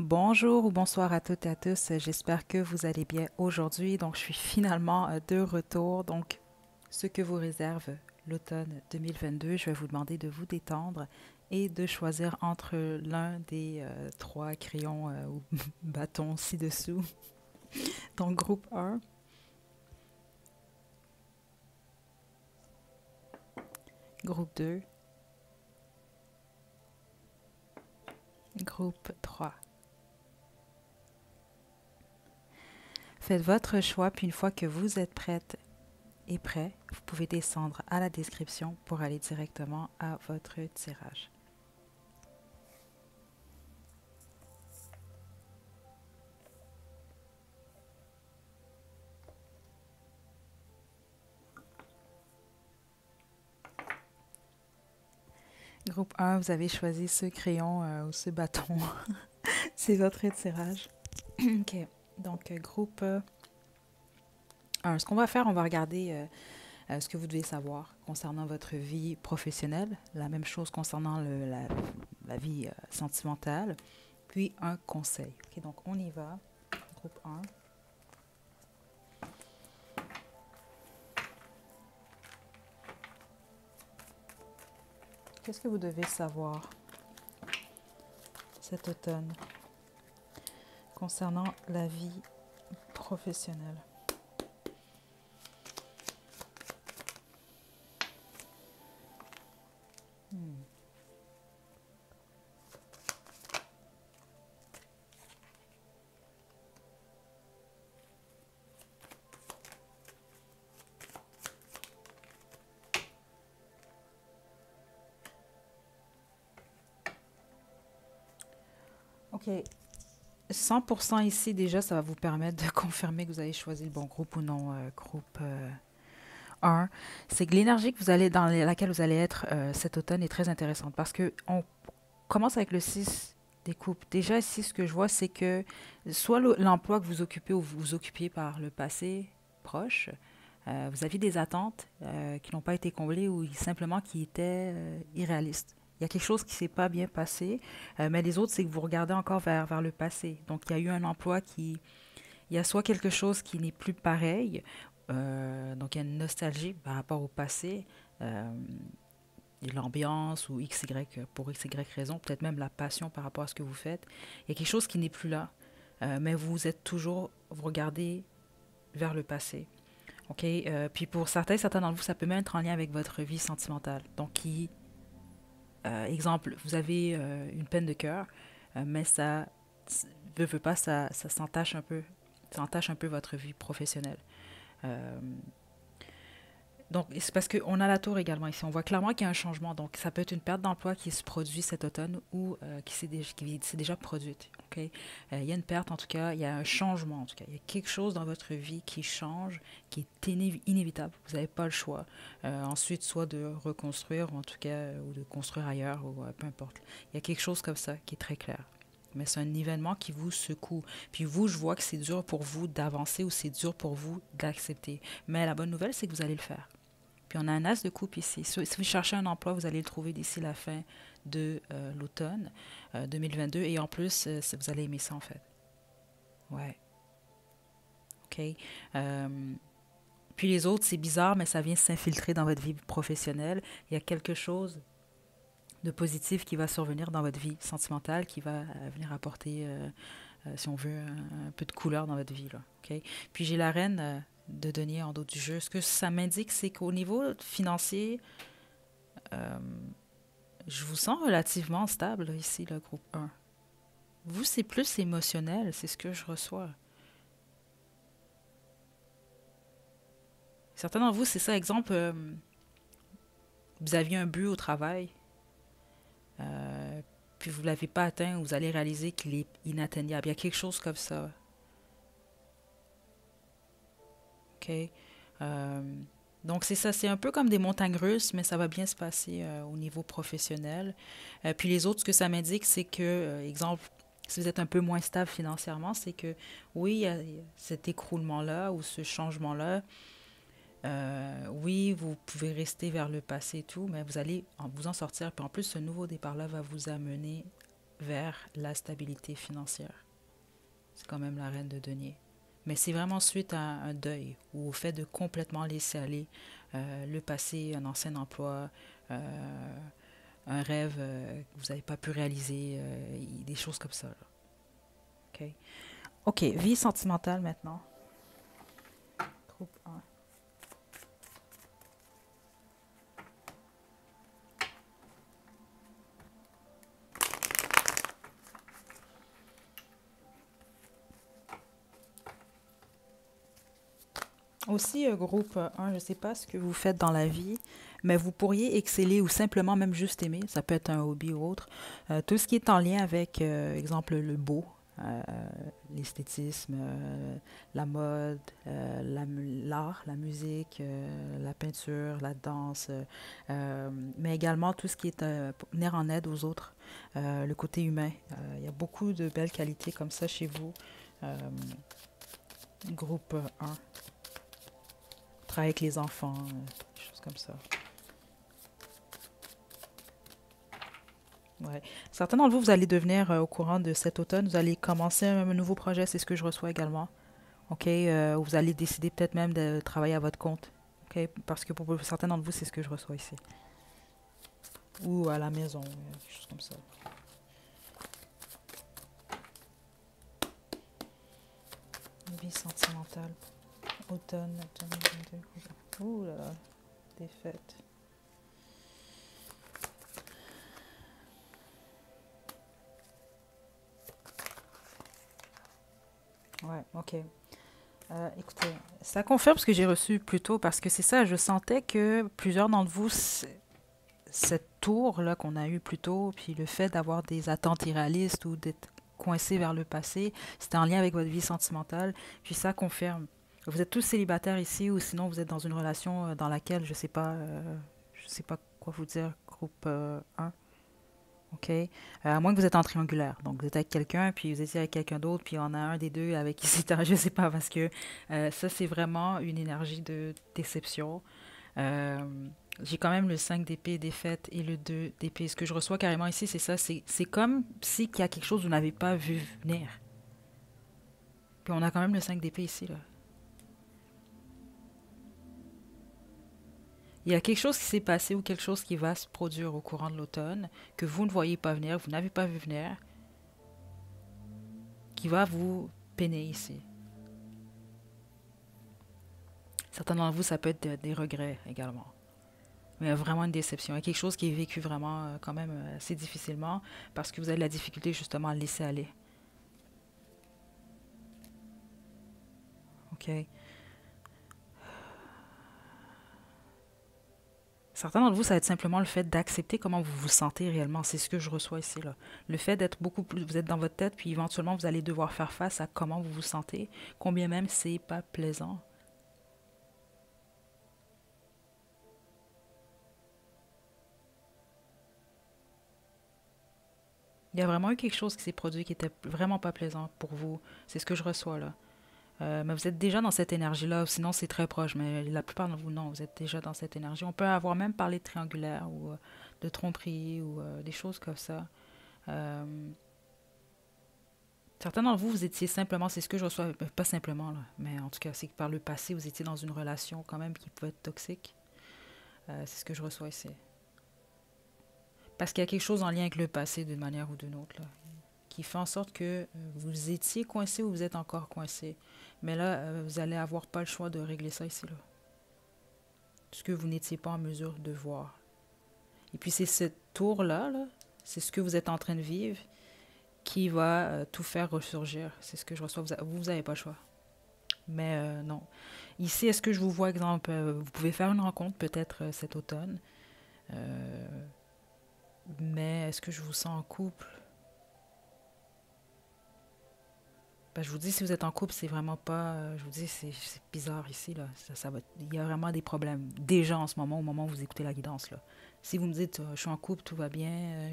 Bonjour ou bonsoir à toutes et à tous. J'espère que vous allez bien aujourd'hui. Donc, je suis finalement de retour. Donc, ce que vous réserve l'automne 2022, je vais vous demander de vous détendre et de choisir entre l'un des trois crayons ou bâtons ci-dessous. Donc, groupe un, groupe 2, groupe 3. Faites votre choix, puis une fois que vous êtes prête et prêt, vous pouvez descendre à la description pour aller directement à votre tirage. Groupe un, vous avez choisi ce crayon ou ce bâton. C'est votre tirage. OK. Donc, groupe 1. Ce qu'on va faire, on va regarder ce que vous devez savoir concernant votre vie professionnelle. La même chose concernant la vie sentimentale. Puis, un conseil. OK, donc, on y va. Groupe un. Qu'est-ce que vous devez savoir cet automne concernant la vie professionnelle? Hmm. OK. 100% ici, déjà, ça va vous permettre de confirmer que vous avez choisi le bon groupe ou non. Groupe 1, c'est que l'énergie que vous allez, dans laquelle vous allez être cet automne est très intéressante parce que on commence avec le 6 des coupes. Déjà, ici, ce que je vois, c'est que soit l'emploi que vous occupez ou vous occupiez par le passé proche, vous aviez des attentes qui n'ont pas été comblées ou simplement qui étaient irréalistes. Il y a quelque chose qui ne s'est pas bien passé, mais les autres, c'est que vous regardez encore vers le passé. Donc, il y a eu un emploi qui... Il y a soit quelque chose qui n'est plus pareil, donc il y a une nostalgie par rapport au passé, euh, l'ambiance ou XY, pour XY raison, peut-être même la passion par rapport à ce que vous faites. Il y a quelque chose qui n'est plus là, mais vous êtes toujours, vous regardez vers le passé. OK? Puis pour certains d'entre vous, ça peut même être en lien avec votre vie sentimentale. Donc, exemple, vous avez une peine de cœur, mais ça, veut pas, ça ça entache un peu votre vie professionnelle. Euh, donc, c'est parce qu'on a la tour également ici. On voit clairement qu'il y a un changement. Donc, ça peut être une perte d'emploi qui se produit cet automne ou qui s'est déjà produite. OK? Il y a une perte, en tout cas. Il y a un changement, en tout cas. Il y a quelque chose dans votre vie qui change, qui est inévitable. Vous n'avez pas le choix. Ensuite, soit de reconstruire, ou en tout cas, ou de construire ailleurs, ou peu importe. Il y a quelque chose comme ça qui est très clair. Mais c'est un événement qui vous secoue. Puis vous, je vois que c'est dur pour vous d'avancer ou c'est dur pour vous d'accepter. Mais la bonne nouvelle, c'est que vous allez le faire. Puis on a un as de coupe ici. Si vous cherchez un emploi, vous allez le trouver d'ici la fin de l'automne 2022. Et en plus, vous allez aimer ça en fait. Ouais, OK. Euh, puis les autres, c'est bizarre, mais ça vient s'infiltrer dans votre vie professionnelle. Il y a quelque chose de positif qui va survenir dans votre vie sentimentale, qui va venir apporter, si on veut, un peu de couleur dans votre vie. Là, OK? Puis j'ai la reine de denier en dos du jeu. Ce que ça m'indique, c'est qu'au niveau financier, euh, je vous sens relativement stable là, ici, le groupe un. Vous, c'est plus émotionnel, c'est ce que je reçois. Certains d'entre vous, c'est ça, exemple, vous aviez un but au travail, euh, puis vous ne l'avez pas atteint, vous allez réaliser qu'il est inatteignable. Il y a quelque chose comme ça. OK? Euh, donc, c'est ça, c'est un peu comme des montagnes russes, mais ça va bien se passer au niveau professionnel. Puis les autres, ce que ça m'indique, c'est que, exemple, si vous êtes un peu moins stable financièrement, c'est que oui, il y a cet écroulement-là ou ce changement-là. Oui, vous pouvez rester vers le passé et tout, mais vous allez vous en sortir. Puis en plus, ce nouveau départ-là va vous amener vers la stabilité financière. C'est quand même la reine de denier. Mais c'est vraiment suite à un deuil ou au fait de complètement laisser aller le passé, un ancien emploi, un rêve que vous n'avez pas pu réaliser, des choses comme ça. Là. OK? OK, vie sentimentale maintenant. Groupe 1. Aussi, groupe 1, je ne sais pas ce que vous faites dans la vie, mais vous pourriez exceller ou simplement même juste aimer, ça peut être un hobby ou autre, tout ce qui est en lien avec, exemple, le beau, euh, l'esthétisme, la mode, l'art, la musique, la peinture, la danse, mais également tout ce qui est venir en aide aux autres, le côté humain. Il y a beaucoup de belles qualités comme ça chez vous. Euh, groupe 1. Travailler avec les enfants, des choses comme ça. Ouais. Certains d'entre vous, vous allez devenir au courant de cet automne, vous allez commencer un nouveau projet, c'est ce que je reçois également. OK? Vous allez décider peut-être même de travailler à votre compte. OK? Parce que pour certains d'entre vous, c'est ce que je reçois ici. Ou à la maison, des choses comme ça. Vie sentimentale. Automne 2022. Ouh là là, défaite. Ouais, ok. Écoutez, ça confirme ce que j'ai reçu plus tôt parce que c'est ça, je sentais que plusieurs d'entre vous, cette tour-là qu'on a eue plus tôt, puis le fait d'avoir des attentes irréalistes ou d'être coincé vers le passé, c'était en lien avec votre vie sentimentale, puis ça confirme. Vous êtes tous célibataires ici ou sinon vous êtes dans une relation dans laquelle, je sais pas quoi vous dire, groupe 1. OK? À moins que vous êtes en triangulaire. Donc, vous êtes avec quelqu'un, puis vous étiez avec quelqu'un d'autre, puis on a un des deux avec qui c'est je sais pas, parce que ça, c'est vraiment une énergie de déception. Euh, j'ai quand même le 5 d'épée défaite et le 2 d'épée. Ce que je reçois carrément ici, c'est ça. C'est comme si il y a quelque chose que vous n'avez pas vu venir. Puis on a quand même le 5 d'épée ici, là. Il y a quelque chose qui s'est passé ou quelque chose qui va se produire au courant de l'automne que vous ne voyez pas venir, vous n'avez pas vu venir, qui va vous peiner ici. Certains d'entre vous, ça peut être des regrets également. Mais vraiment une déception. Il y a quelque chose qui est vécu vraiment quand même assez difficilement parce que vous avez de la difficulté justement à le laisser aller. OK? Certains d'entre vous, ça va être simplement le fait d'accepter comment vous vous sentez réellement. C'est ce que je reçois ici, là. Le fait d'être beaucoup plus... Vous êtes dans votre tête, puis éventuellement, vous allez devoir faire face à comment vous vous sentez, combien même c'est pas plaisant. Il y a vraiment eu quelque chose qui s'est produit qui était vraiment pas plaisant pour vous. C'est ce que je reçois, là. Mais vous êtes déjà dans cette énergie-là, sinon c'est très proche, mais la plupart d'entre vous, non, vous êtes déjà dans cette énergie. On peut avoir même parlé de triangulaire ou de tromperie ou des choses comme ça. Euh, Certains d'entre vous, vous étiez simplement, c'est ce que je reçois, pas simplement, là, mais en tout cas, c'est que par le passé, vous étiez dans une relation quand même qui pouvait être toxique. C'est ce que je reçois ici. Parce qu'il y a quelque chose en lien avec le passé d'une manière ou d'une autre, là, qui fait en sorte que vous étiez coincé ou vous êtes encore coincé. Mais là, vous allez avoir pas le choix de régler ça ici, là. Ce que vous n'étiez pas en mesure de voir. Et puis c'est ce tour-là, là, c'est ce que vous êtes en train de vivre qui va tout faire ressurgir. C'est ce que je reçois. Vous n'avez pas le choix. Mais non. Ici, est-ce que je vous vois, exemple, vous pouvez faire une rencontre peut-être cet automne. Euh, mais est-ce que je vous sens en couple? Ben, je vous dis, si vous êtes en couple, c'est vraiment pas. Je vous dis, c'est bizarre ici, là. Il y a vraiment des problèmes. Déjà en ce moment, au moment où vous écoutez la guidance, là. Si vous me dites, je suis en couple, tout va bien,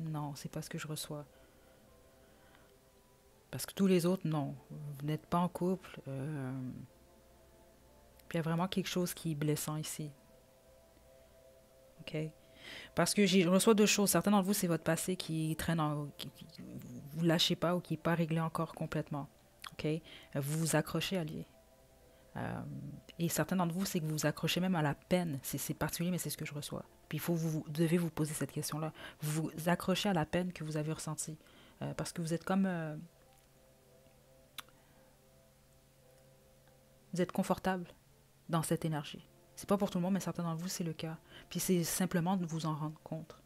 non, c'est pas ce que je reçois. Parce que tous les autres, non. Vous n'êtes pas en couple. Puis il y a vraiment quelque chose qui est blessant ici. OK? Parce que je reçois deux choses. Certains d'entre vous, c'est votre passé qui traîne, vous ne lâchez pas ou qui n'est pas réglé encore complètement. OK? Vous vous accrochez à lui. Euh, et certains d'entre vous, c'est que vous vous accrochez même à la peine. C'est particulier, mais c'est ce que je reçois. Puis vous devez vous poser cette question-là. Vous vous accrochez à la peine que vous avez ressentie. Parce que vous êtes comme... vous êtes confortable dans cette énergie. C'est pas pour tout le monde, mais certains d'entre vous, c'est le cas. Puis c'est simplement de vous en rendre compte.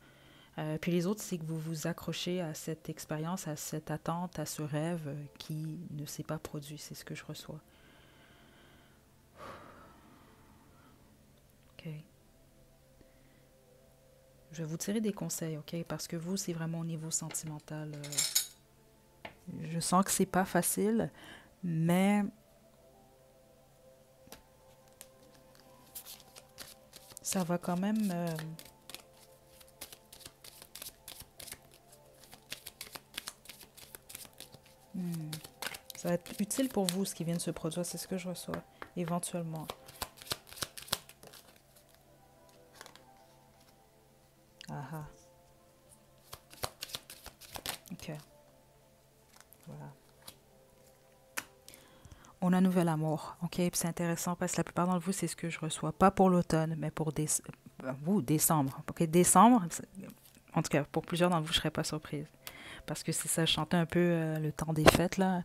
Puis les autres, c'est que vous vous accrochez à cette expérience, à cette attente, à ce rêve qui ne s'est pas produit. C'est ce que je reçois. OK. Je vais vous tirer des conseils, OK? Parce que vous, c'est vraiment au niveau sentimental. Je sens que c'est pas facile, mais ça va quand même... ça va être utile pour vous, ce qui vient de se produire. C'est ce que je reçois, éventuellement. Ah ah. OK. Voilà. On a un nouvel amour, OK? Puis c'est intéressant parce que la plupart d'entre vous, c'est ce que je reçois. Pas pour l'automne, mais pour décembre. OK? Décembre, en tout cas, pour plusieurs d'entre vous, je ne serais pas surprise. Parce que c'est ça, je chantais un peu le temps des fêtes, là.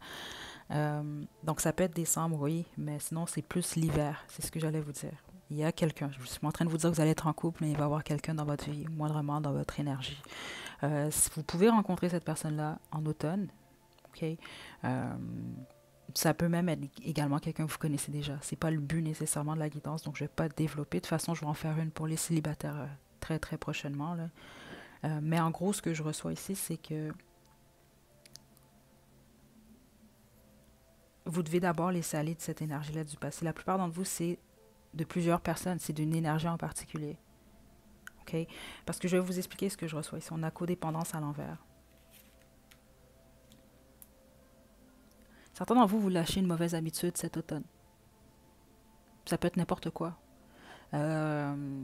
Donc ça peut être décembre, oui, mais sinon, c'est plus l'hiver. C'est ce que j'allais vous dire. Il y a quelqu'un. Je suis pas en train de vous dire que vous allez être en couple, mais il va y avoir quelqu'un dans votre vie, moindrement dans votre énergie. Vous pouvez rencontrer cette personne-là en automne, OK? Euh, Ça peut même être également quelqu'un que vous connaissez déjà. C'est pas le but nécessairement de la guidance, donc je vais pas développer. De toute façon, je vais en faire une pour les célibataires très très prochainement, là. Mais en gros, ce que je reçois ici, c'est que vous devez d'abord laisser aller de cette énergie-là du passé. La plupart d'entre vous, c'est de plusieurs personnes, c'est d'une énergie en particulier. OK? Parce que je vais vous expliquer ce que je reçois ici. On a codépendance à l'envers. Certains d'entre vous, vous lâchez une mauvaise habitude cet automne. Ça peut être n'importe quoi. Euh,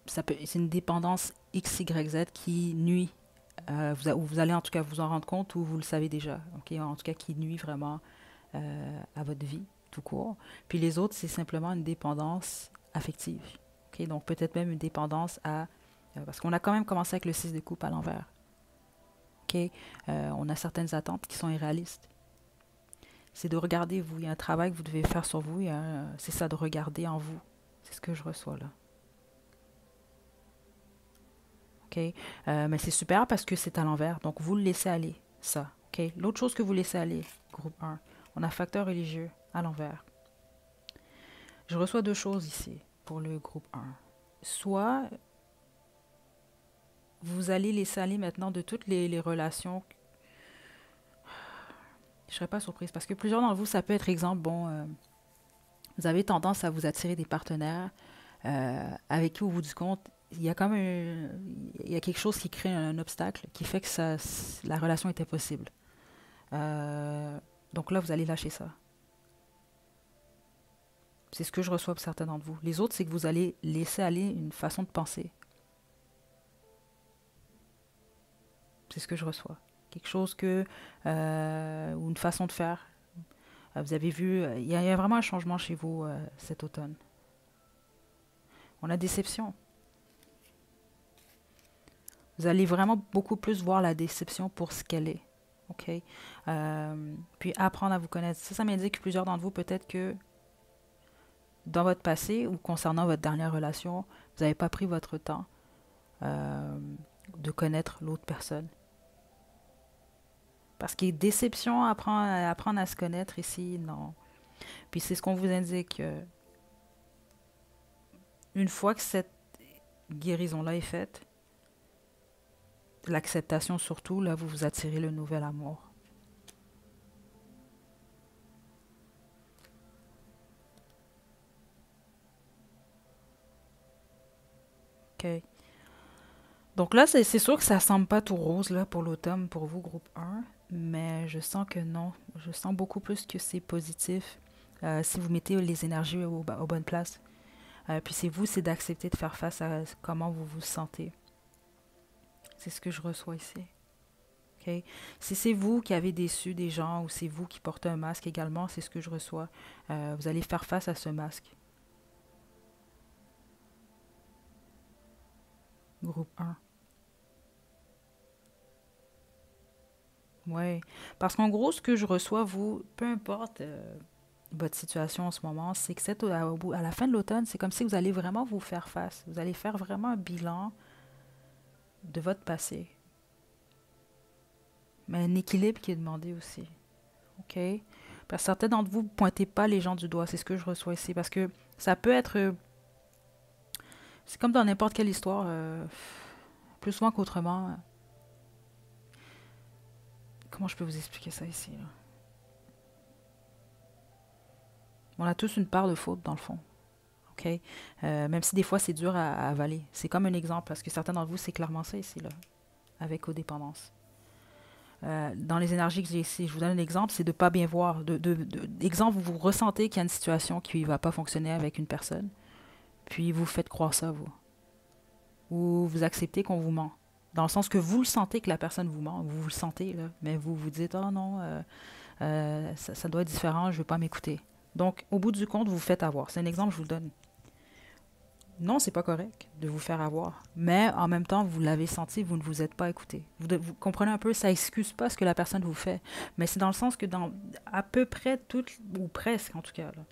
c'est une dépendance X, Y, Z qui nuit. Vous allez en tout cas vous en rendre compte ou vous le savez déjà. Okay? En tout cas, qui nuit vraiment à votre vie, tout court. Puis les autres, c'est simplement une dépendance affective. Okay? Donc peut-être même une dépendance à... parce qu'on a quand même commencé avec le 6 de coupe à l'envers. Okay? On a certaines attentes qui sont irréalistes. C'est de regarder vous. Il y a un travail que vous devez faire sur vous. C'est ça, de regarder en vous. C'est ce que je reçois là. OK? Mais c'est super parce que c'est à l'envers. Donc, vous le laissez aller, ça. OK? L'autre chose que vous laissez aller, groupe 1, on a facteur religieux à l'envers. Je reçois deux choses ici pour le groupe 1. Soit vous allez laisser aller maintenant de toutes les relations. Je ne serais pas surprise parce que plusieurs d'entre vous, ça peut être exemple, bon, vous avez tendance à vous attirer des partenaires avec qui, au bout du compte, il y a comme il y a quelque chose qui crée un obstacle qui fait que la relation est impossible. Donc là, vous allez lâcher ça. C'est ce que je reçois pour certains d'entre vous. Les autres, c'est que vous allez laisser aller une façon de penser. C'est ce que je reçois. Quelque chose ou une façon de faire. Vous avez vu, il y a vraiment un changement chez vous cet automne. On a déception. Vous allez vraiment beaucoup plus voir la déception pour ce qu'elle est. OK? Puis apprendre à vous connaître. Ça m'indique que plusieurs d'entre vous, peut-être que dans votre passé ou concernant votre dernière relation, vous n'avez pas pris votre temps de connaître l'autre personne. Parce qu'il y a déception, apprendre à se connaître ici, non. Puis c'est ce qu'on vous indique. Une fois que cette guérison-là est faite, l'acceptation surtout, là, vous vous attirez le nouvel amour. OK. Donc là, c'est sûr que ça semble pas tout rose là, pour l'automne, pour vous, groupe 1, mais je sens que non. Je sens beaucoup plus que c'est positif si vous mettez les énergies aux bonnes places. Puis c'est d'accepter de faire face à comment vous vous sentez. C'est ce que je reçois ici. OK? Si c'est vous qui avez déçu des gens ou c'est vous qui portez un masque également, c'est ce que je reçois. Vous allez faire face à ce masque. Groupe 1. Ouais. Parce qu'en gros, ce que je reçois, vous, peu importe votre situation en ce moment, c'est que à la fin de l'automne, c'est comme si vous allez vraiment vous faire face. Vous allez faire vraiment un bilan de votre passé. Mais un équilibre qui est demandé aussi. OK? Parce que certains d'entre vous ne pointez pas les gens du doigt. C'est ce que je reçois ici. Parce que ça peut être. C'est comme dans n'importe quelle histoire. Plus souvent qu'autrement. Comment je peux vous expliquer ça ici, là? On a tous une part de faute, dans le fond. OK? Même si des fois, c'est dur à avaler. C'est comme un exemple. Parce que certains d'entre vous, c'est clairement ça ici, là. Avec codépendance. Dans les énergies que j'ai ici, je vous donne un exemple, c'est de ne pas bien voir. Exemple, vous ressentez qu'il y a une situation qui ne va pas fonctionner avec une personne, puis vous faites croire ça, vous. Ou vous acceptez qu'on vous ment. Dans le sens que vous le sentez que la personne vous ment, vous le sentez, là, mais vous vous dites, oh non, ça doit être différent, je ne veux pas m'écouter. Donc, au bout du compte, vous vous faites avoir. C'est un exemple que je vous donne. Non, c'est pas correct de vous faire avoir. Mais en même temps, vous l'avez senti, vous ne vous êtes pas écouté. Vous comprenez un peu, ça excuse pas ce que la personne vous fait. Mais c'est dans le sens que dans à peu près toutes, ou presque en tout cas, là.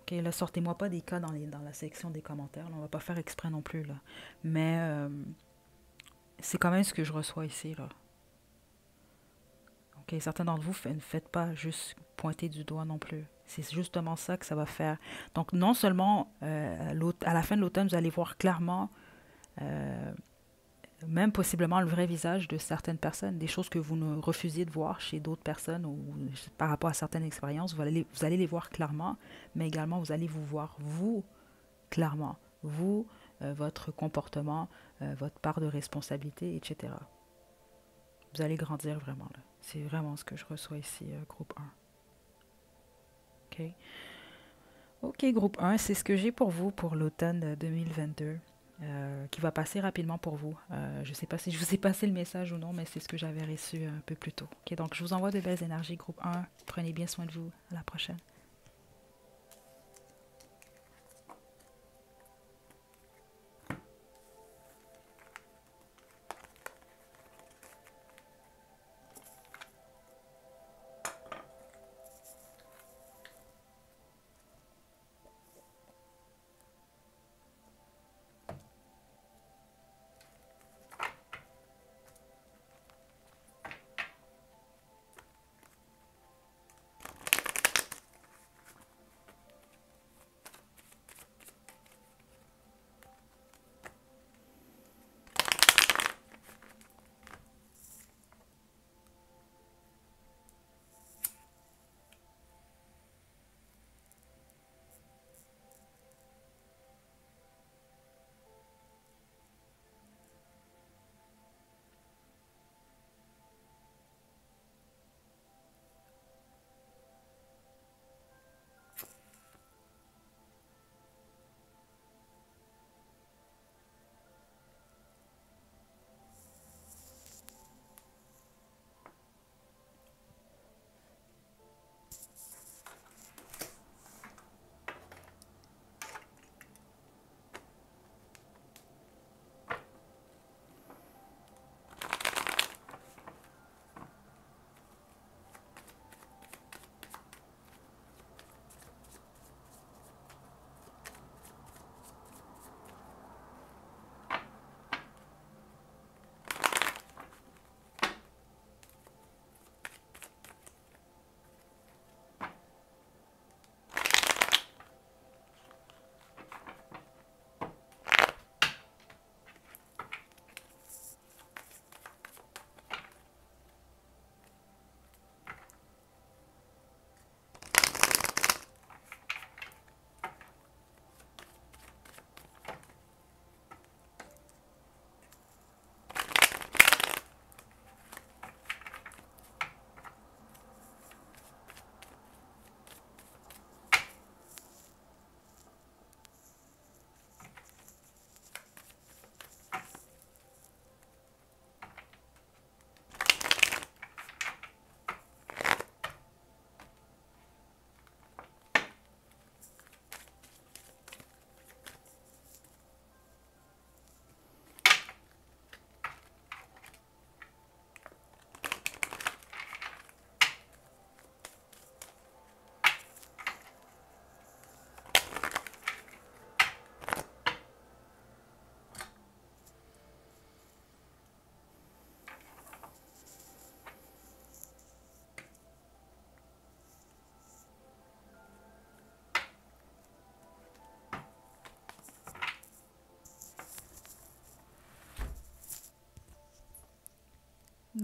Ok, là, sortez-moi pas des cas dans la section des commentaires. Là, on va pas faire exprès non plus, là. Mais c'est quand même ce que je reçois ici, là. Ok, certains d'entre vous ne faites pas juste pointer du doigt non plus. C'est justement ça que ça va faire. Donc, non seulement à la fin de l'automne, vous allez voir clairement, euh, même possiblement le vrai visage de certaines personnes, des choses que vous ne refusiez de voir chez d'autres personnes ou par rapport à certaines expériences, vous allez les voir clairement, mais également vous allez vous voir, vous, clairement. Vous, votre comportement, votre part de responsabilité, etc. Vous allez grandir vraiment, là. C'est vraiment ce que je reçois ici, groupe 1. OK. OK, groupe 1, c'est ce que j'ai pour vous pour l'automne 2022, qui va passer rapidement pour vous. Je ne sais pas si je vous ai passé le message ou non, mais c'est ce que j'avais reçu un peu plus tôt. OK, donc je vous envoie de belles énergies, groupe 1. Prenez bien soin de vous. À la prochaine.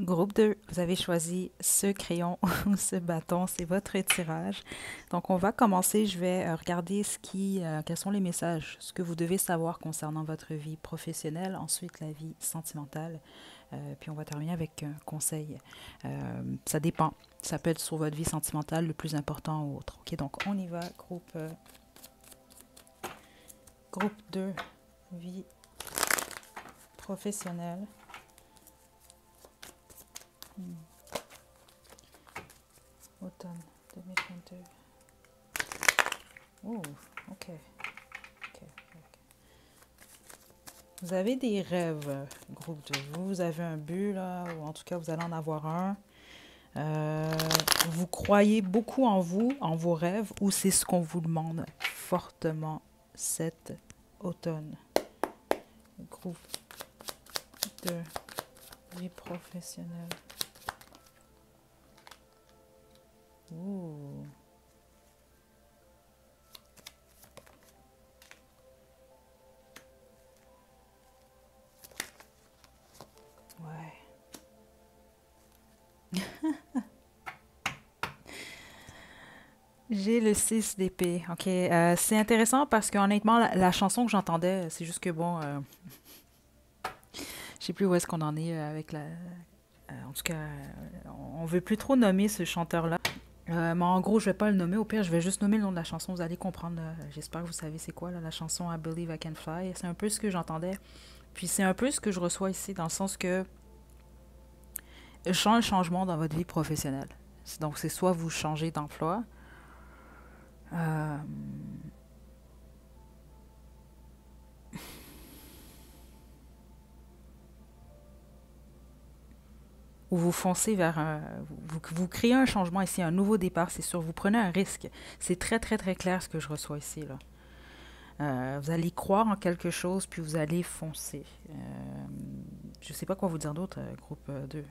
Groupe 2, vous avez choisi ce crayon ou ce bâton, c'est votre tirage. Donc, on va commencer. Je vais regarder quels sont les messages, ce que vous devez savoir concernant votre vie professionnelle, ensuite la vie sentimentale, puis on va terminer avec un conseil. Ça dépend. Ça peut être sur votre vie sentimentale le plus important ou autre. OK, donc on y va. Groupe 2, vie professionnelle. Automne 2022. Oh, ok. Vous avez des rêves, groupe 2. Vous avez un but, là, ou en tout cas, vous allez en avoir un. Vous croyez beaucoup en vous, en vos rêves, ou c'est ce qu'on vous demande fortement cet automne. Groupe 2, vie professionnelle. Ouh. Ouais. J'ai le 6 d'épée. OK. C'est intéressant parce qu'honnêtement, la chanson que j'entendais, c'est juste que bon, je sais plus où est-ce qu'on en est avec la. En tout cas, on veut plus trop nommer ce chanteur-là. Mais en gros, je vais pas le nommer. Au pire, je vais juste nommer le nom de la chanson. Vous allez comprendre. J'espère que vous savez c'est quoi là, la chanson I Believe I Can Fly. C'est un peu ce que j'entendais. Puis c'est un peu ce que je reçois ici, dans le sens que je sens un changement dans votre vie professionnelle. Donc, c'est soit vous changez d'emploi, euh, ou vous foncez vers un... Vous créez un changement ici, un nouveau départ, c'est sûr. Vous prenez un risque. C'est très, très, très clair ce que je reçois ici, là. Vous allez croire en quelque chose, puis vous allez foncer. Je sais pas quoi vous dire d'autre, groupe 2.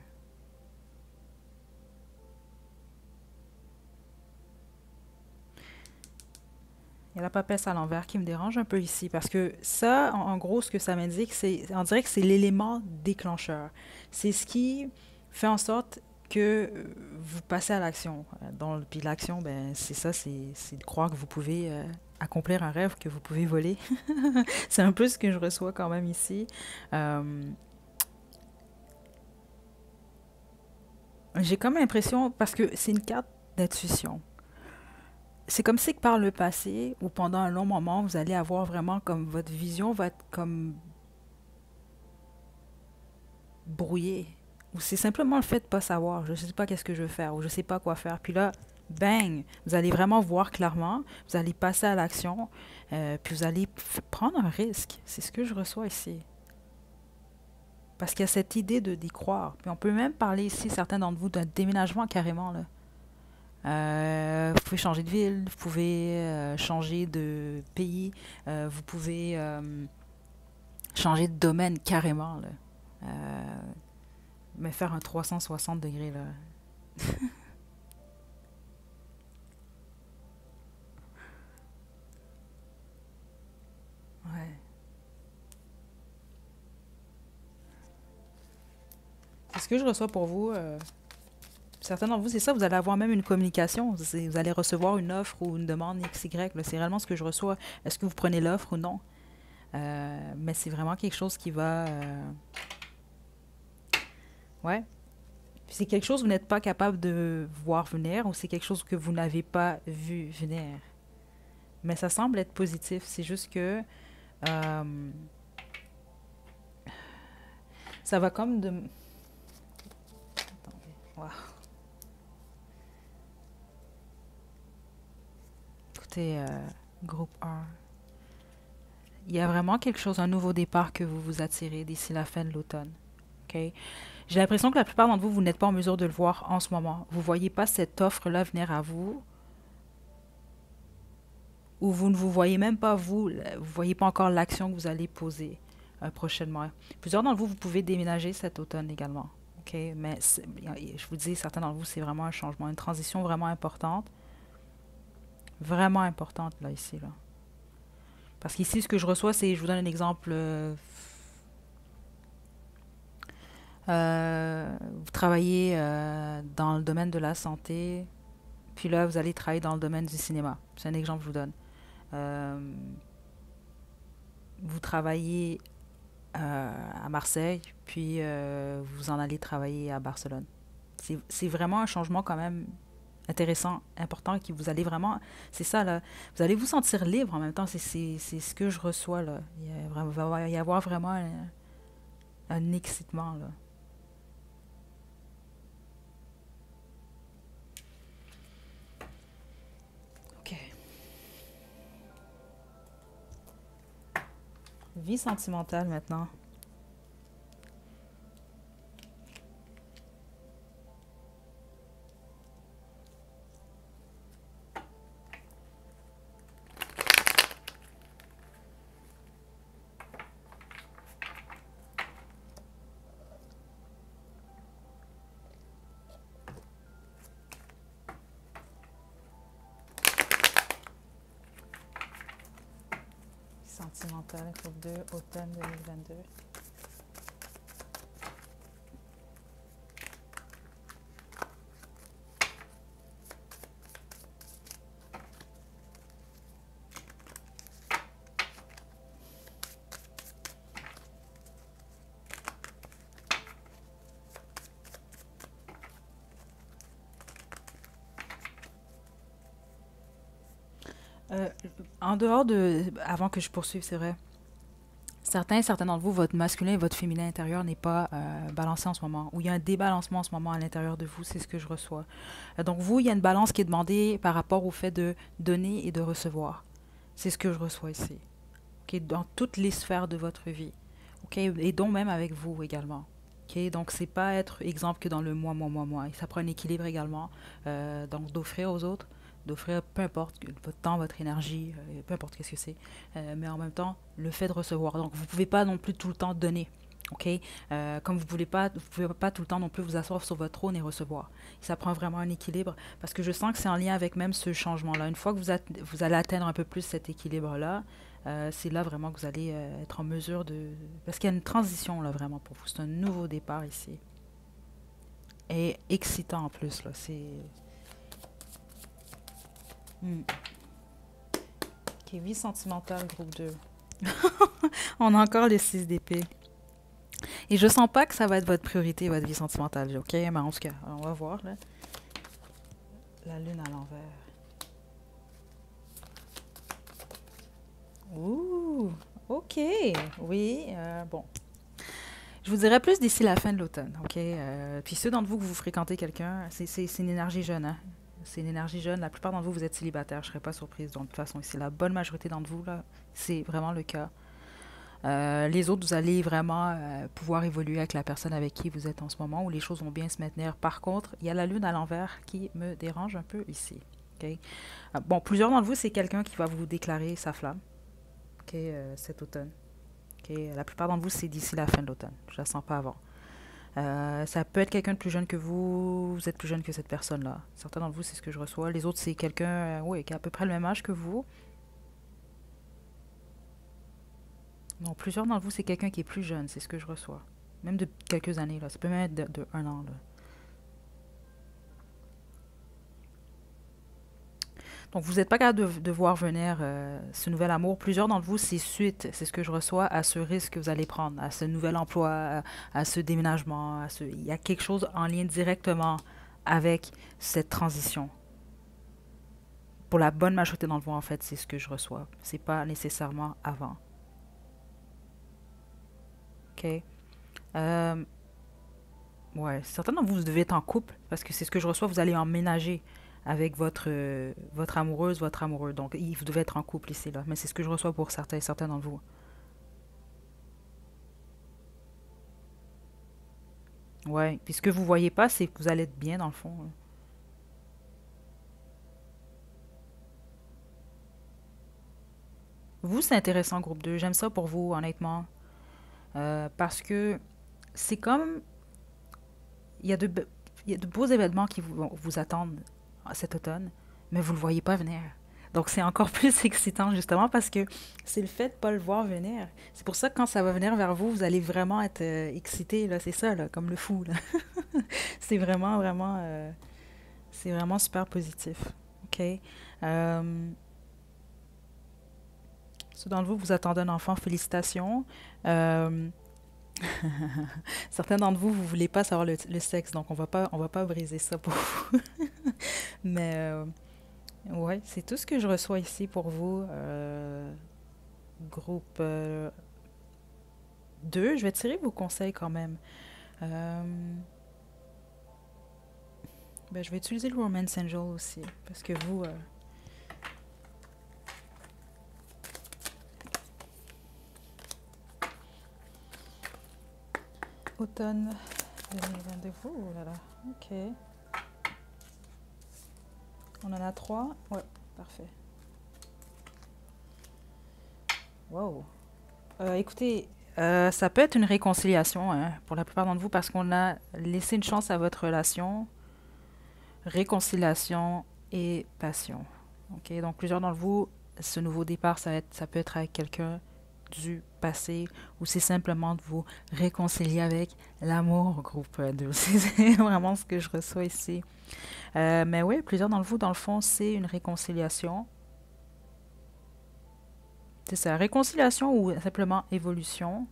Il y a la papesse à l'envers qui me dérange un peu ici, parce que ça, en gros, ce que ça m'indique, on dirait que c'est l'élément déclencheur. C'est ce qui fait en sorte que vous passez à l'action. Puis l'action, ben, c'est ça, c'est de croire que vous pouvez accomplir un rêve, que vous pouvez voler. C'est un peu ce que je reçois quand même ici. Euh, j'ai comme l'impression, parce que c'est une carte d'intuition. C'est comme si que par le passé, ou pendant un long moment, vous allez avoir vraiment comme votre vision va être comme brouillée. Ou c'est simplement le fait de pas savoir, je sais pas qu'est-ce que je veux faire, ou je sais pas quoi faire. Puis là, bang, vous allez vraiment voir clairement, vous allez passer à l'action, puis vous allez prendre un risque. C'est ce que je reçois ici. Parce qu'il y a cette idée d'y croire. Puis on peut même parler ici, certains d'entre vous, d'un déménagement carrément, là. Vous pouvez changer de ville, vous pouvez changer de pays, vous pouvez changer de domaine carrément, là. Euh, mais faire un 360 degrés, là. Ouais. C'est ce que je reçois pour vous. Certains d'entre vous, c'est ça, vous allez avoir même une communication. Vous allez recevoir une offre ou une demande XY. Là. C'est réellement ce que je reçois. Est-ce que vous prenez l'offre ou non? Mais c'est vraiment quelque chose qui va... Ouais. C'est quelque chose que vous n'êtes pas capable de voir venir ou c'est quelque chose que vous n'avez pas vu venir. Mais ça semble être positif. C'est juste que euh, ça va comme de... Attendez. Wow. Écoutez, groupe 1. Il y a vraiment quelque chose, un nouveau départ que vous vous attirez d'ici la fin de l'automne. OK? J'ai l'impression que la plupart d'entre vous, vous n'êtes pas en mesure de le voir en ce moment. Vous ne voyez pas cette offre-là venir à vous, ou vous ne vous voyez même pas vous ne voyez pas encore l'action que vous allez poser prochainement. Plusieurs d'entre vous, vous pouvez déménager cet automne également. OK? Mais je vous dis, certains d'entre vous, c'est vraiment un changement, une transition vraiment importante. Vraiment importante, là, ici, là. Parce qu'ici, ce que je reçois, c'est, je vous donne un exemple Vous travaillez dans le domaine de la santé, puis là, vous allez travailler dans le domaine du cinéma. C'est un exemple que je vous donne. Euh, vous travaillez à Marseille, puis vous en allez travailler à Barcelone. C'est vraiment un changement quand même intéressant, important, qui vous allez vraiment... C'est ça, là. Vous allez vous sentir libre en même temps. C'est ce que je reçois, là. Va y avoir vraiment un excitement, là. OK. Vie sentimentale maintenant. Sentimentale, groupe 2, automne 2022. Euh, En dehors de... Avant que je poursuive, c'est vrai. Certains d'entre vous, votre masculin et votre féminin intérieur n'est pas balancé en ce moment, ou il y a un débalancement en ce moment à l'intérieur de vous, c'est ce que je reçois. Donc vous, il y a une balance qui est demandée par rapport au fait de donner et de recevoir. C'est ce que je reçois ici. Ok, dans toutes les sphères de votre vie. Ok, et donc même avec vous également. Ok, donc c'est pas être exemple que dans le moi, moi, moi, moi. Et ça prend un équilibre également. Donc d'offrir aux autres, d'offrir peu importe votre temps, votre énergie, peu importe qu'est-ce que c'est. Mais en même temps, le fait de recevoir. Donc vous pouvez pas non plus tout le temps donner. Ok, comme vous pouvez pas tout le temps non plus vous asseoir sur votre trône et recevoir. Ça prend vraiment un équilibre parce que je sens que c'est en lien avec même ce changement-là. Une fois que vous allez atteindre un peu plus cet équilibre-là, c'est là vraiment que vous allez être en mesure de... Parce qu'il y a une transition là vraiment pour vous. C'est un nouveau départ ici. Et excitant en plus là. C'est... Hmm. Ok, vie sentimentale, groupe 2. On a encore les 6 d'épée. Et je sens pas que ça va être votre priorité, votre vie sentimentale. Ok, mais en tout cas, on va voir là. La lune à l'envers. Ouh, ok, oui, bon. Je vous dirais plus d'ici la fin de l'automne, ok? Puis ceux d'entre vous que vous fréquentez quelqu'un, c'est une énergie jeune, hein? C'est une énergie jeune. La plupart d'entre vous, vous êtes célibataire. Je ne serais pas surprise. Donc, de toute façon, ici, la bonne majorité d'entre vous, là, c'est vraiment le cas. Les autres, vous allez vraiment pouvoir évoluer avec la personne avec qui vous êtes en ce moment, où les choses vont bien se maintenir. Par contre, il y a la lune à l'envers qui me dérange un peu ici. Ok? Bon, plusieurs d'entre vous, c'est quelqu'un qui va vous déclarer sa flamme, ok, cet automne. Ok? La plupart d'entre vous, c'est d'ici la fin de l'automne. Je ne la sens pas avant. Ça peut être quelqu'un de plus jeune que vous. Vous êtes plus jeune que cette personne-là. Certains d'entre vous, c'est ce que je reçois. Les autres, c'est quelqu'un oui, qui a à peu près le même âge que vous. Non, plusieurs d'entre vous, c'est quelqu'un qui est plus jeune. C'est ce que je reçois. Même de quelques années. Là. Ça peut même être de un an. Là. Donc, vous n'êtes pas capable de voir venir ce nouvel amour. Plusieurs d'entre vous, c'est suite, c'est ce que je reçois, à ce risque que vous allez prendre, à ce nouvel emploi, à ce déménagement. Il y a quelque chose en lien directement avec cette transition. Pour la bonne majorité d'entre vous, en fait, c'est ce que je reçois. C'est pas nécessairement avant. OK? Euh, ouais, certains d'entre vous, vous devez être en couple, parce que c'est ce que je reçois, vous allez emménager avec votre amoureuse, votre amoureux. Donc, vous devez être en couple ici, là. Mais c'est ce que je reçois pour certains d'entre vous. Ouais, puis ce que vous voyez pas, c'est que vous allez être bien, dans le fond. Là. Vous, c'est intéressant, groupe 2. J'aime ça pour vous, honnêtement. Parce que c'est comme... Il y a il y a de beaux événements qui vous attendent cet automne, mais vous ne le voyez pas venir. Donc, c'est encore plus excitant, justement, parce que c'est le fait de ne pas le voir venir. C'est pour ça que quand ça va venir vers vous, vous allez vraiment être excité, là. C'est ça, là, comme le fou, là. C'est vraiment, vraiment, c'est vraiment super positif. OK? Ceux d'entre vous, vous attendez un enfant, félicitations. Euh, certains d'entre vous, vous voulez pas savoir le sexe, donc on va pas briser ça pour vous. Mais ouais, c'est tout ce que je reçois ici pour vous. Groupe 2, je vais tirer vos conseils quand même. Euh, ben, je vais utiliser le Romance Angel aussi, parce que vous, automne 2022, oh là là, ok. On en a trois? Ouais, parfait. Wow. Écoutez, ça peut être une réconciliation hein, pour la plupart d'entre vous parce qu'on a laissé une chance à votre relation, réconciliation et passion. Ok, donc plusieurs d'entre vous, ce nouveau départ, ça peut être avec quelqu'un du passé ou c'est simplement de vous réconcilier avec l'amour, groupe 2. C'est vraiment ce que je reçois ici. Mais oui, plusieurs d'entre vous, dans le fond, c'est une réconciliation. C'est ça, réconciliation ou simplement évolution.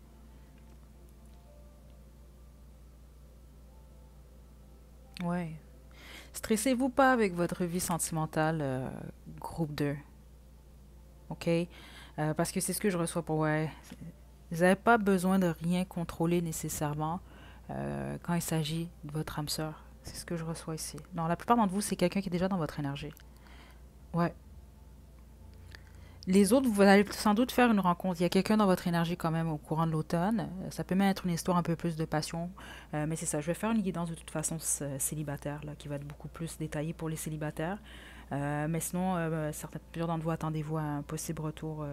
Ouais. Stressez-vous pas avec votre vie sentimentale, groupe 2, OK? Parce que c'est ce que je reçois pour... Ouais, vous n'avez pas besoin de rien contrôler nécessairement quand il s'agit de votre âme sœur. C'est ce que je reçois ici. Non, la plupart d'entre vous, c'est quelqu'un qui est déjà dans votre énergie. Ouais. Les autres, vous allez sans doute faire une rencontre. Il y a quelqu'un dans votre énergie quand même au courant de l'automne. Ça peut même être une histoire un peu plus de passion. Mais c'est ça, je vais faire une guidance de toute façon célibataire, là, qui va être beaucoup plus détaillée pour les célibataires. Mais sinon, plusieurs d'entre vous, attendez-vous à un possible retour.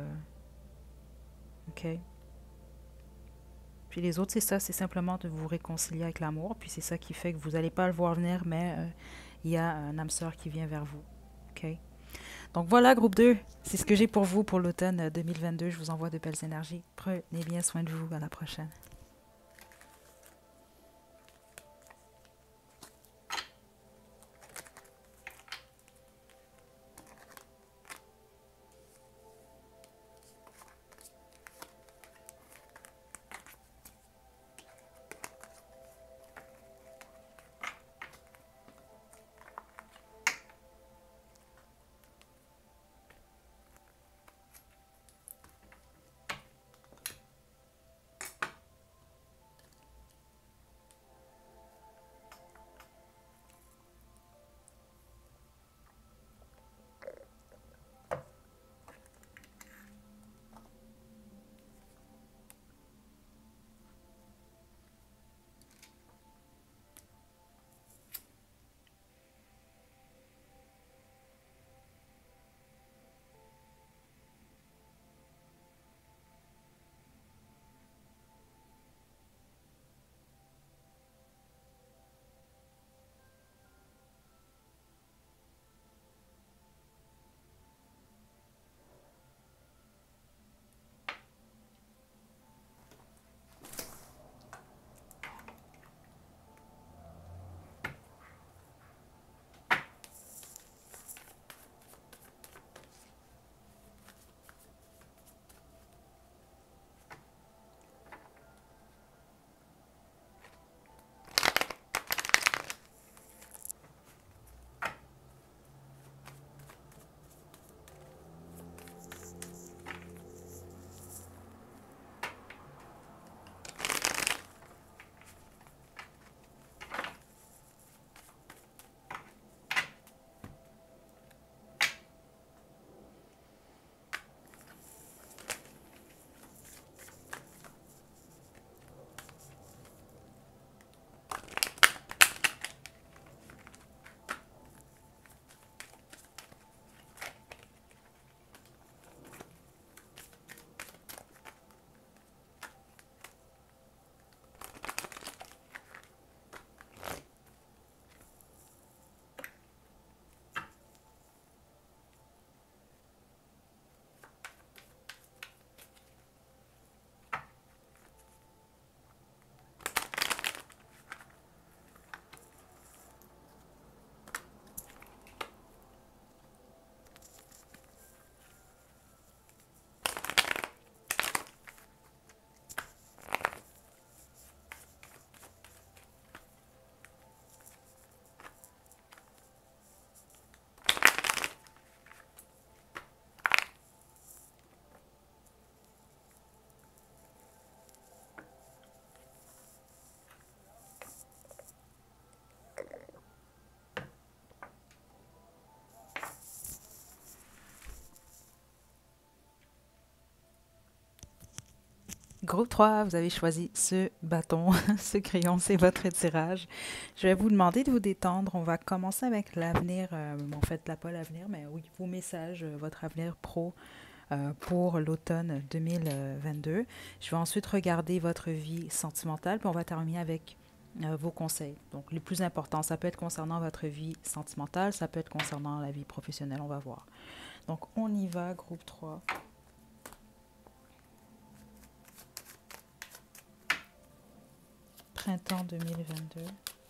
OK? Puis les autres, c'est ça, c'est simplement de vous réconcilier avec l'amour. Puis c'est ça qui fait que vous n'allez pas le voir venir, mais il y a un âme sœur qui vient vers vous. OK? Donc voilà, groupe 2, c'est ce que j'ai pour vous pour l'automne 2022. Je vous envoie de belles énergies. Prenez bien soin de vous. À la prochaine. Groupe 3, vous avez choisi ce bâton, ce crayon, c'est votre tirage. Je vais vous demander de vous détendre. On va commencer avec l'avenir, en fait, là, pas l'avenir, mais oui, vos messages, votre avenir pro pour l'automne 2022. Je vais ensuite regarder votre vie sentimentale, puis on va terminer avec vos conseils. Donc, les plus importants, ça peut être concernant votre vie sentimentale, ça peut être concernant la vie professionnelle, on va voir. Donc, on y va, groupe 3. Printemps 2022.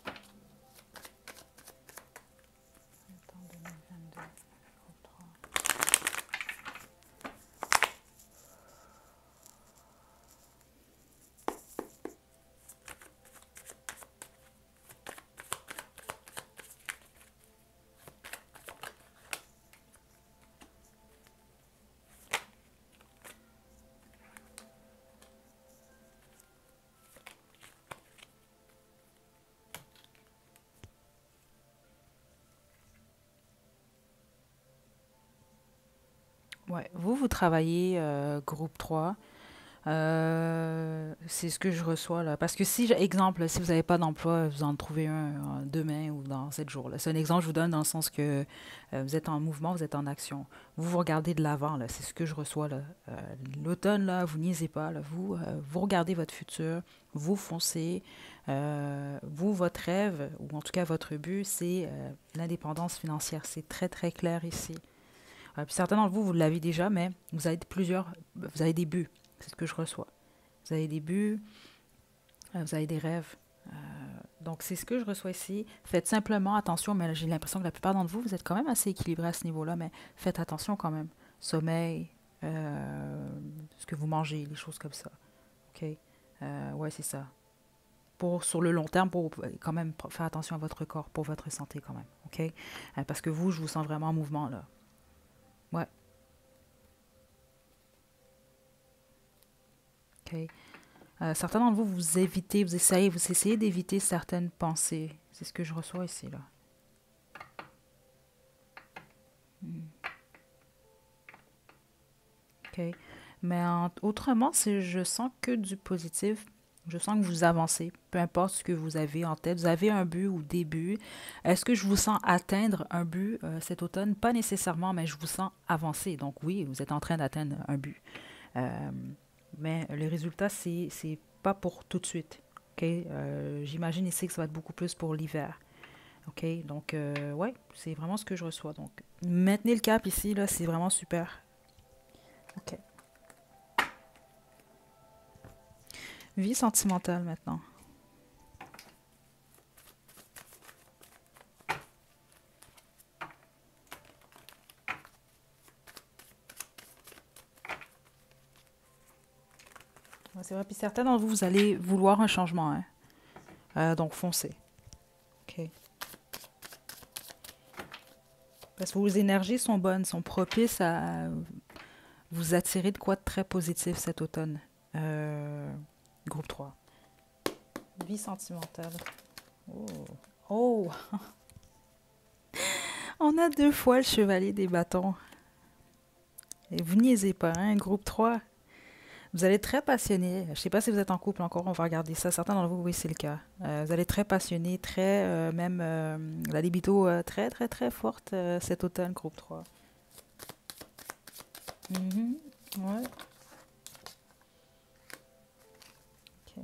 Printemps 2022, groupe 3. Ouais, vous travaillez groupe 3. C'est ce que je reçois là. Parce que si, exemple, si vous n'avez pas d'emploi, vous en trouvez un demain ou dans 7 jours. Là. C'est un exemple que je vous donne dans le sens que vous êtes en mouvement, vous êtes en action. Vous regardez de l'avant, là. C'est ce que je reçois là. L'automne, là, vous niaisez pas. Là. Vous regardez votre futur, vous foncez. Vous, votre rêve, ou en tout cas votre but, c'est l'indépendance financière. C'est très, très clair ici. Puis certains d'entre vous, vous l'avez déjà, mais vous avez des buts. C'est ce que je reçois. Vous avez des buts, vous avez des rêves. Donc, c'est ce que je reçois ici. Faites simplement attention, mais j'ai l'impression que la plupart d'entre vous, vous êtes quand même assez équilibré à ce niveau-là, mais faites attention quand même. Sommeil, ce que vous mangez, des choses comme ça. OK? Ouais, c'est ça. Sur le long terme, pour quand même faire attention à votre corps, pour votre santé quand même. OK? Parce que vous, je vous sens vraiment en mouvement, là. Ouais. OK. Certains d'entre vous, vous essayez d'éviter certaines pensées. C'est ce que je reçois ici, là. Hmm. OK. Mais autrement, je sens que du positif. Je sens que vous avancez, peu importe ce que vous avez en tête. Vous avez un but ou des buts. Est-ce que je vous sens atteindre un but cet automne? Pas nécessairement, mais je vous sens avancer. Donc oui, vous êtes en train d'atteindre un but. Euh, mais le résultat, c'est pas pour tout de suite. OK? J'imagine ici que ça va être beaucoup plus pour l'hiver. OK? Donc, ouais, c'est vraiment ce que je reçois. Donc, maintenez le cap ici, là, c'est vraiment super. OK. Vie sentimentale maintenant. Ouais, c'est vrai. Puis certains d'entre vous, vous allez vouloir un changement. Hein. Donc, foncez. OK. Parce que vos énergies sont bonnes, sont propices à vous attirer de quoi de très positif cet automne. Groupe 3. Vie sentimentale. Oh. Oh! On a 2 fois le chevalier des bâtons. Et vous niaisez pas, hein, groupe 3. Vous allez être très passionné. Je ne sais pas si vous êtes en couple encore, on va regarder ça. Certains d'entre vous, oui, c'est le cas. Vous allez être très passionné, très, même, la libido très, très, très forte cet automne, groupe 3. Mhm. Ouais, ok.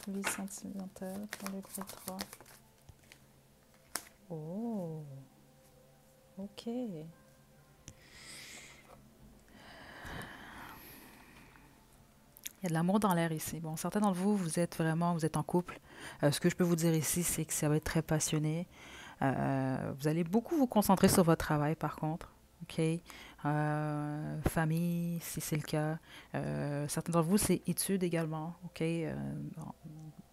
Vie sentimentale pour le groupe 3. Oh, ok. Il y a de l'amour dans l'air ici. Bon, certains d'entre vous, vous êtes en couple. Ce que je peux vous dire ici, c'est que ça va être très passionné. Vous allez beaucoup vous concentrer sur votre travail, par contre. OK? Famille, si c'est le cas. Certains d'entre vous, c'est études également. OK?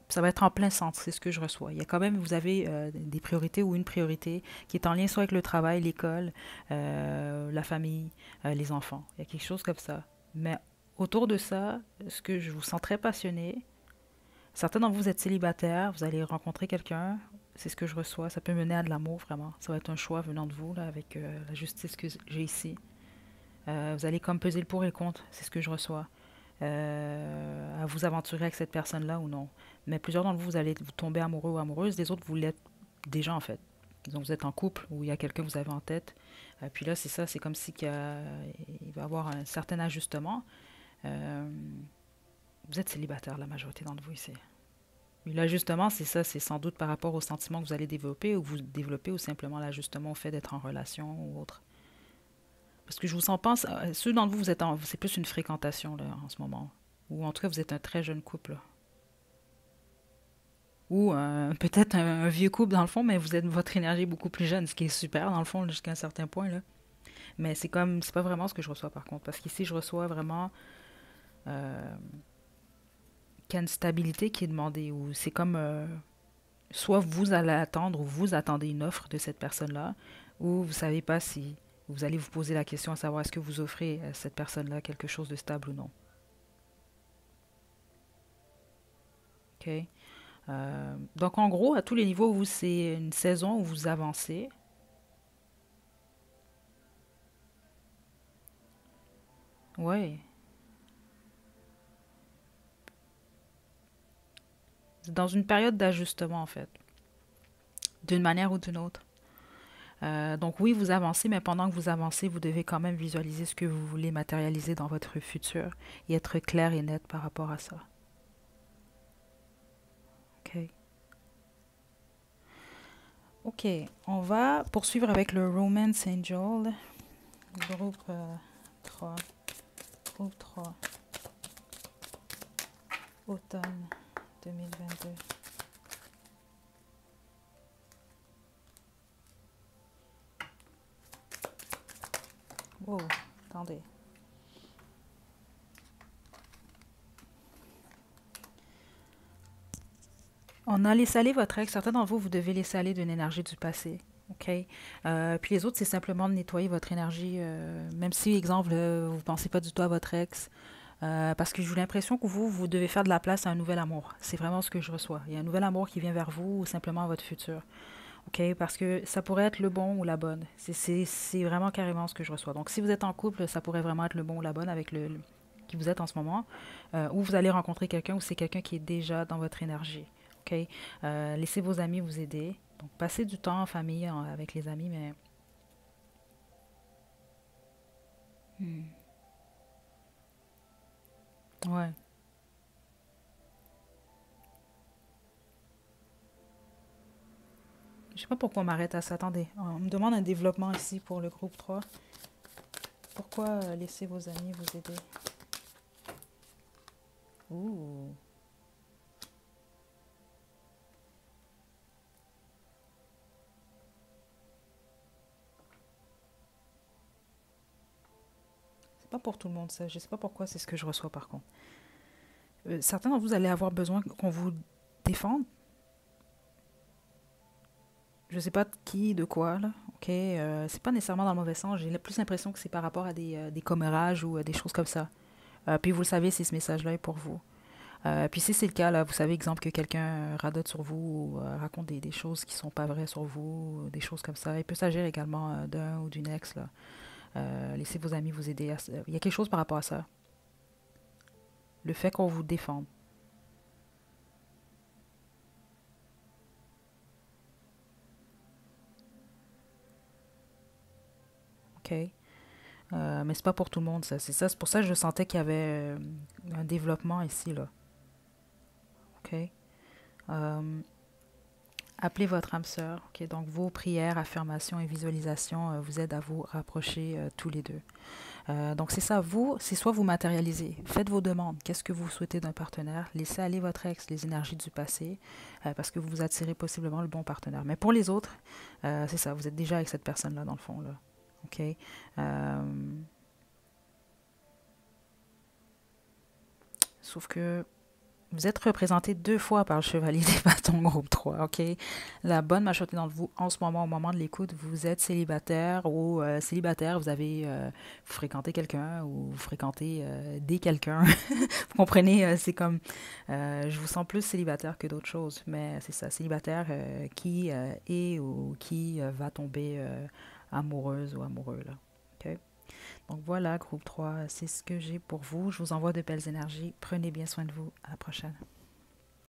Ça va être en plein centre, c'est ce que je reçois. Il y a quand même, vous avez des priorités ou une priorité qui est en lien soit avec le travail, l'école, la famille, les enfants. Il y a quelque chose comme ça. Mais autour de ça, ce que je vous sens très passionné, certains d'entre vous êtes célibataires, vous allez rencontrer quelqu'un, c'est ce que je reçois. Ça peut mener à de l'amour, vraiment. Ça va être un choix venant de vous, là, avec la justice que j'ai ici. Vous allez comme peser le pour et le contre, c'est ce que je reçois. à vous aventurer avec cette personne-là ou non. Mais plusieurs d'entre vous, vous allez vous tomber amoureux ou amoureuse, les autres, vous l'êtes déjà en fait. Donc vous êtes en couple ou il y a quelqu'un que vous avez en tête. Puis là, c'est ça, c'est comme si il va y avoir un certain ajustement. Euh, vous êtes célibataire, la majorité d'entre vous ici. L'ajustement, c'est ça, c'est sans doute par rapport aux sentiments que vous allez développer ou simplement l'ajustement au fait d'être en relation ou autre. Parce que je vous en pense, ceux d'entre vous, c'est plus une fréquentation là, en ce moment. Ou en tout cas, vous êtes un très jeune couple. Là. Ou peut-être un vieux couple dans le fond, mais vous êtes votre énergie est beaucoup plus jeune, ce qui est super dans le fond jusqu'à un certain point. Là. Mais c'est pas vraiment ce que je reçois par contre. Parce qu'ici, je reçois vraiment euh, qu'il y a une stabilité qui est demandée. Ou c'est comme soit vous allez attendre ou vous attendez une offre de cette personne-là, ou vous ne savez pas si vous allez vous poser la question à savoir est-ce que vous offrez à cette personne-là quelque chose de stable ou non. OK? Donc, en gros, à tous les niveaux, vous, c'est une saison où vous avancez. Ouais. Dans une période d'ajustement, en fait, d'une manière ou d'une autre. Donc, oui, vous avancez, mais pendant que vous avancez, vous devez quand même visualiser ce que vous voulez matérialiser dans votre futur et être clair et net par rapport à ça. OK? OK, on va poursuivre avec le Romance Angel, groupe 3, groupe 3, automne 2022. Wow, attendez. On a laissé aller votre ex. Certains d'entre vous, vous devez laisser aller d'une énergie du passé. OK? Puis les autres, c'est simplement de nettoyer votre énergie. Même si, exemple, vous ne pensez pas du tout à votre ex. Parce que j'ai l'impression que vous devez faire de la place à un nouvel amour. C'est vraiment ce que je reçois. Il y a un nouvel amour qui vient vers vous ou simplement à votre futur. OK? Parce que ça pourrait être le bon ou la bonne. C'est vraiment carrément ce que je reçois. Donc, si vous êtes en couple, ça pourrait vraiment être le bon ou la bonne avec qui vous êtes en ce moment. Ou vous allez rencontrer quelqu'un ou c'est quelqu'un qui est déjà dans votre énergie. OK? Laissez vos amis vous aider. Donc, passez du temps en famille avec les amis, mais... Hmm. Ouais. Je sais pas pourquoi on m'arrête à ça. Attendez, on me demande un développement ici pour le groupe 3. Pourquoi laisser vos amis vous aider? Ouh. C'est pas pour tout le monde ça. Je sais pas pourquoi c'est ce que je reçois par contre. Certains d'entre vous allez avoir besoin qu'on vous défende. Je sais pas de qui, de quoi, là. OK? C'est pas nécessairement dans le mauvais sens. J'ai plus l'impression que c'est par rapport à des commérages ou des choses comme ça. Puis vous le savez, si ce message-là est pour vous. Puis si c'est le cas, là, vous savez, exemple, que quelqu'un radote sur vous ou raconte des choses qui sont pas vraies sur vous, des choses comme ça. Il peut s'agir également d'un ou d'une ex, là. Laissez vos amis vous aider. Il y a quelque chose par rapport à ça. Le fait qu'on vous défende. OK? Mais c'est pas pour tout le monde, ça. C'est ça. C'est pour ça que je sentais qu'il y avait un développement ici, là. OK? Euh, Appelez votre âme sœur. OK? Donc, vos prières, affirmations et visualisations vous aident à vous rapprocher tous les deux. Donc, c'est ça. Vous, c'est soit vous matérialisez. Faites vos demandes. Qu'est-ce que vous souhaitez d'un partenaire? Laissez aller votre ex, les énergies du passé, parce que vous attirez possiblement le bon partenaire. Mais pour les autres, c'est ça. Vous êtes déjà avec cette personne-là, dans le fond, là. OK? Sauf que vous êtes représenté deux fois par le chevalier des bâtons groupe 3, OK? La bonne majorité d'entre vous, en ce moment, au moment de l'écoute, vous êtes célibataire ou célibataire, vous fréquentez quelqu'un ou vous fréquentez des quelqu'un. Vous comprenez, c'est comme, je vous sens plus célibataire que d'autres choses, mais c'est ça, célibataire qui est ou qui va tomber amoureuse ou amoureux, là, OK? Donc voilà, groupe 3, c'est ce que j'ai pour vous. Je vous envoie de belles énergies. Prenez bien soin de vous. À la prochaine.